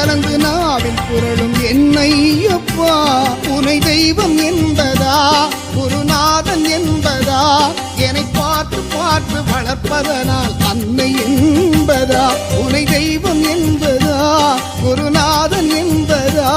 கலந்து நாவில் புரளும் என்னையப்பா உனை தெய்வம் என்பதா குருநாதன் என்பதா என்னை பார்த்து பார்த்து வளர்ப்பதனால் அன்னை என்பதா உனை தெய்வம் என்பதா குருநாதன் என்பதா